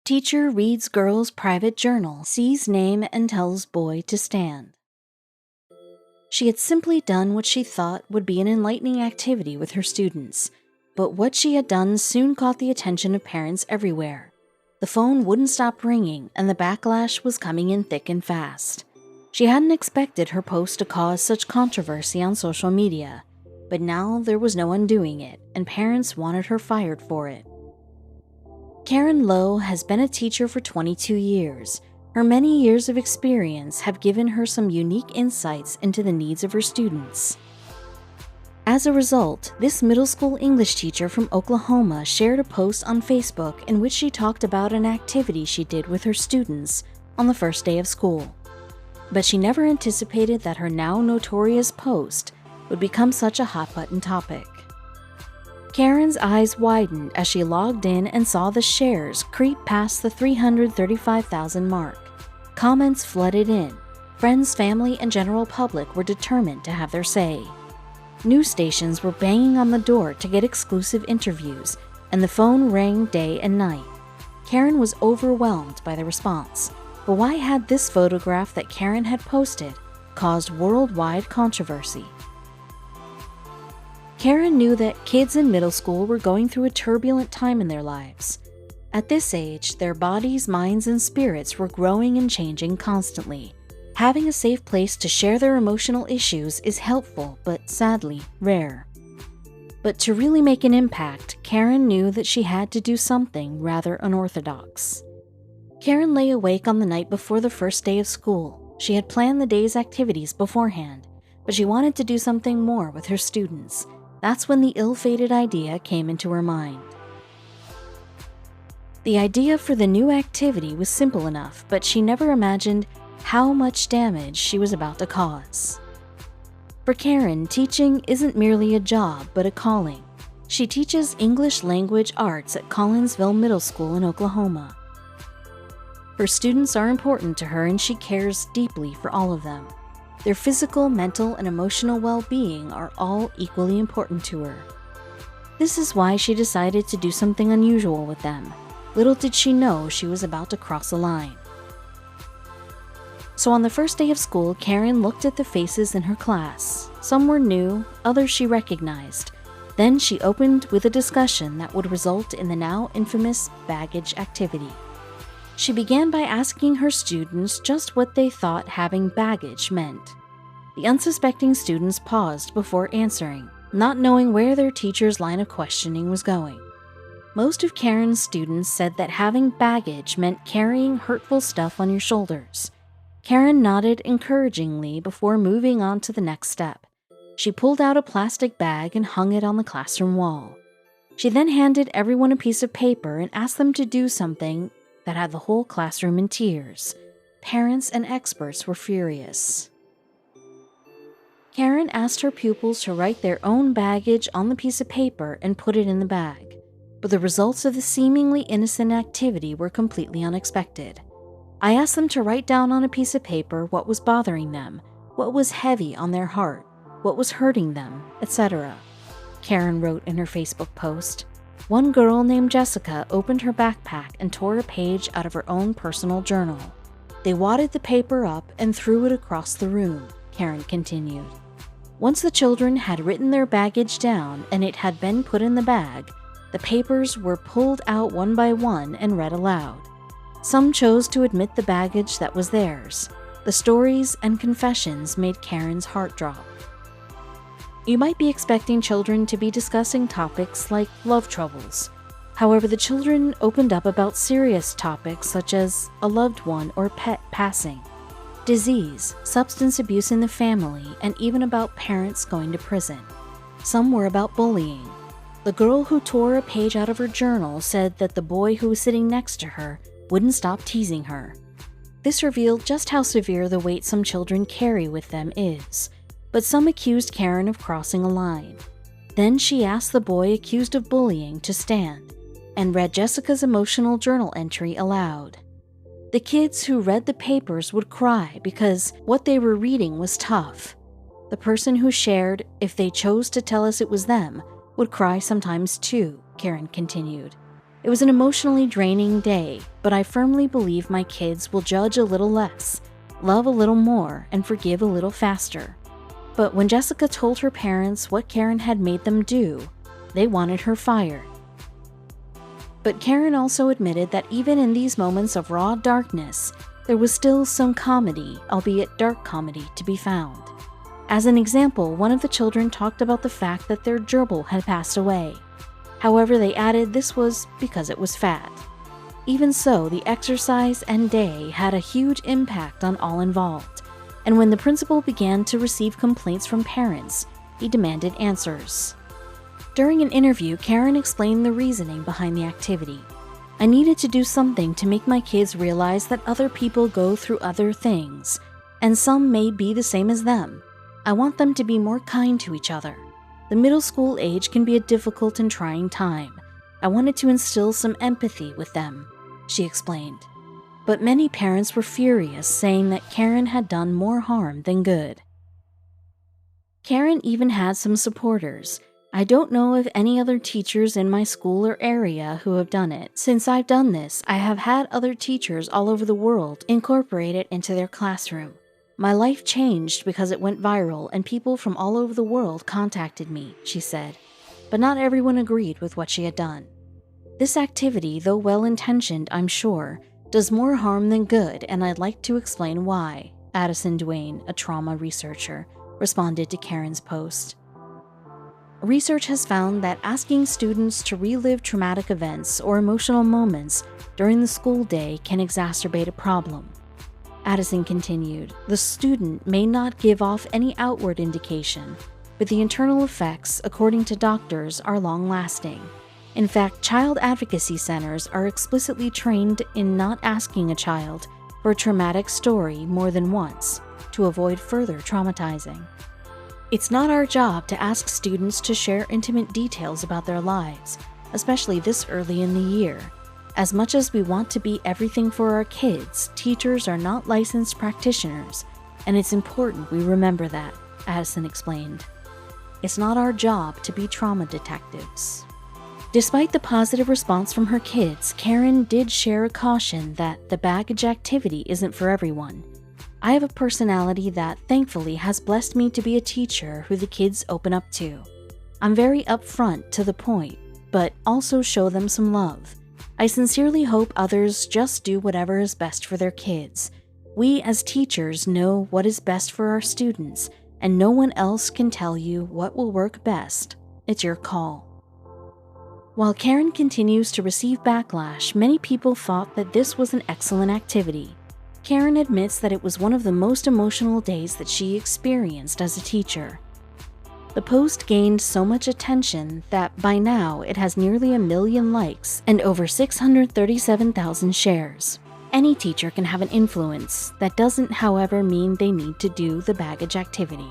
Teacher reads girl's private journal, sees name and tells boy to stand. She had simply done what she thought would be an enlightening activity with her students, but what she had done soon caught the attention of parents everywhere. The phone wouldn't stop ringing, and the backlash was coming in thick and fast. She hadn't expected her post to cause such controversy on social media, but now there was no undoing it, and parents wanted her fired for it. Karen Lowe has been a teacher for 22 years. Her many years of experience have given her some unique insights into the needs of her students. As a result, this middle school English teacher from Oklahoma shared a post on Facebook in which she talked about an activity she did with her students on the first day of school. But she never anticipated that her now notorious post would become such a hot-button topic. Karen's eyes widened as she logged in and saw the shares creep past the 335,000 mark. Comments flooded in. Friends, family, and general public were determined to have their say. News stations were banging on the door to get exclusive interviews, and the phone rang day and night. Karen was overwhelmed by the response. But why had this photograph that Karen had posted caused worldwide controversy? Karen knew that kids in middle school were going through a turbulent time in their lives. At this age, their bodies, minds, and spirits were growing and changing constantly. Having a safe place to share their emotional issues is helpful, but sadly, rare. But to really make an impact, Karen knew that she had to do something rather unorthodox. Karen lay awake on the night before the first day of school. She had planned the day's activities beforehand, but she wanted to do something more with her students. That's when the ill-fated idea came into her mind. The idea for the new activity was simple enough, but she never imagined how much damage she was about to cause. For Karen, teaching isn't merely a job, but a calling. She teaches English language arts at Collinsville Middle School in Oklahoma. Her students are important to her, and she cares deeply for all of them. Their physical, mental, and emotional well-being are all equally important to her. This is why she decided to do something unusual with them. Little did she know she was about to cross a line. So on the first day of school, Karen looked at the faces in her class. Some were new, others she recognized. Then she opened with a discussion that would result in the now infamous baggage activity. She began by asking her students just what they thought having baggage meant. The unsuspecting students paused before answering, not knowing where their teacher's line of questioning was going. Most of Karen's students said that having baggage meant carrying hurtful stuff on your shoulders. Karen nodded encouragingly before moving on to the next step. She pulled out a plastic bag and hung it on the classroom wall. She then handed everyone a piece of paper and asked them to do something that had the whole classroom in tears. Parents and experts were furious. Karen asked her pupils to write their own baggage on the piece of paper and put it in the bag. But the results of the seemingly innocent activity were completely unexpected. I asked them to write down on a piece of paper what was bothering them, what was heavy on their heart, what was hurting them, etc. Karen wrote in her Facebook post. One girl named Jessica opened her backpack and tore a page out of her own personal journal. They wadded the paper up and threw it across the room, Karen continued. Once the children had written their baggage down and it had been put in the bag, the papers were pulled out one by one and read aloud. Some chose to admit the baggage that was theirs. The stories and confessions made Karen's heart drop. You might be expecting children to be discussing topics like love troubles. However, the children opened up about serious topics such as a loved one or pet passing, disease, substance abuse in the family, and even about parents going to prison. Some were about bullying. The girl who tore a page out of her journal said that the boy who was sitting next to her wouldn't stop teasing her. This revealed just how severe the weight some children carry with them is. But some accused Karen of crossing a line. Then she asked the boy accused of bullying to stand and read Jessica's emotional journal entry aloud. The kids who read the papers would cry because what they were reading was tough. The person who shared, if they chose to tell us it was them, would cry sometimes too, Karen continued. It was an emotionally draining day, but I firmly believe my kids will judge a little less, love a little more, and forgive a little faster. But when Jessica told her parents what Karen had made them do, they wanted her fired. But Karen also admitted that even in these moments of raw darkness, there was still some comedy, albeit dark comedy, to be found. As an example, one of the children talked about the fact that their gerbil had passed away. However, they added this was because it was fat. Even so, the exercise and day had a huge impact on all involved, and when the principal began to receive complaints from parents, he demanded answers. During an interview, Karen explained the reasoning behind the activity. I needed to do something to make my kids realize that other people go through other things, and some may be the same as them. I want them to be more kind to each other. The middle school age can be a difficult and trying time. I wanted to instill some empathy with them, she explained. But many parents were furious, saying that Karen had done more harm than good. Karen even had some supporters. I don't know of any other teachers in my school or area who have done it. Since I've done this, I have had other teachers all over the world incorporate it into their classroom. My life changed because it went viral and people from all over the world contacted me, she said. But not everyone agreed with what she had done. This activity, though well-intentioned, I'm sure, does more harm than good, and I'd like to explain why, Addison Duane, a trauma researcher, responded to Karen's post. Research has found that asking students to relive traumatic events or emotional moments during the school day can exacerbate a problem. Addison continued, the student may not give off any outward indication, but the internal effects, according to doctors, are long-lasting. In fact, child advocacy centers are explicitly trained in not asking a child for a traumatic story more than once to avoid further traumatizing. It's not our job to ask students to share intimate details about their lives, especially this early in the year. As much as we want to be everything for our kids, teachers are not licensed practitioners, and it's important we remember that, Addison explained. It's not our job to be trauma detectives. Despite the positive response from her kids, Karen did share a caution that the baggage activity isn't for everyone. I have a personality that, thankfully, has blessed me to be a teacher who the kids open up to. I'm very upfront, to the point, but also show them some love. I sincerely hope others just do whatever is best for their kids. We as teachers know what is best for our students, and no one else can tell you what will work best. It's your call. While Karen continues to receive backlash, many people thought that this was an excellent activity. Karen admits that it was one of the most emotional days that she experienced as a teacher. The post gained so much attention that by now it has nearly 1 million likes and over 637,000 shares. Any teacher can have an influence. That doesn't, however, mean they need to do the baggage activity.